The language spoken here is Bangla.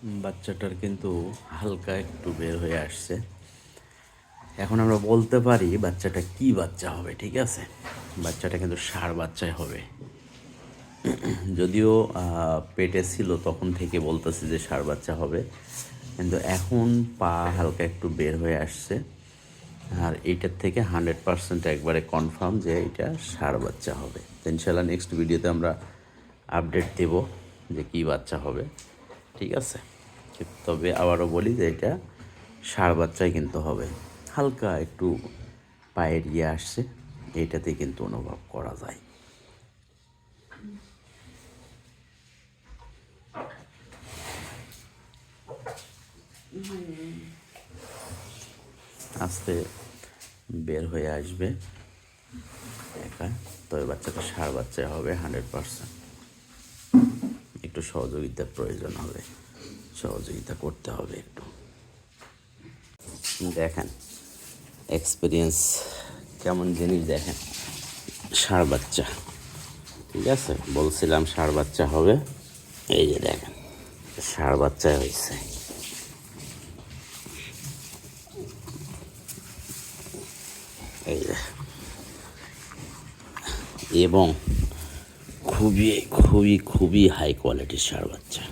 বাচ্চাটার কিন্তু হালকা একটু বের হয়ে আসছে। এখন আমরা বলতে পারি বাচ্চাটা কি বাচ্চা হবে, ঠিক আছে? বাচ্চাটা কিন্তু ষাঁড় বাচ্চাই হবে। যদিও পেটে ছিল তখন থেকে বলতেছি যে ষাঁড় বাচ্চা হবে, কিন্তু এখন পা হালকা একটু বের হয়ে আসছে। আর এইটার থেকে 100% একবারে কনফার্ম যে এটা ষাঁড় বাচ্চা হবে। তো ইনশাল্লাহ নেক্সট ভিডিওতে আমরা আপডেট দেব যে কী বাচ্চা হবে, ঠিক আছে? তবে আবারও বলি যে এটা ষাঁড় বাচ্চাই কিন্তু হবে। হালকা একটু পায়ের ইয়ে আসছে, এইটাতে কিন্তু অনুভব করা যায়। আস্তে বের হয়ে আসবে একা, তবে বাচ্চাটা ষাঁড় বাচ্চা হবে 100%। একটু সহযোগিতার প্রয়োজন হবে, সহযোগিতা করতে হবে একটু। দেখেন এক্সপিরিয়েন্স কেমন জিনিস, দেখেন ষাঁড় বাচ্চা, ঠিক আছে? বলছিলাম ষাঁড় বাচ্চা হবে, এই যে দেখেন ষাঁড় বাচ্চা হয়েছে। এই যে, এবং খুবই খুবই খুবই হাই কোয়ালিটির ষাঁড় বাচ্চা।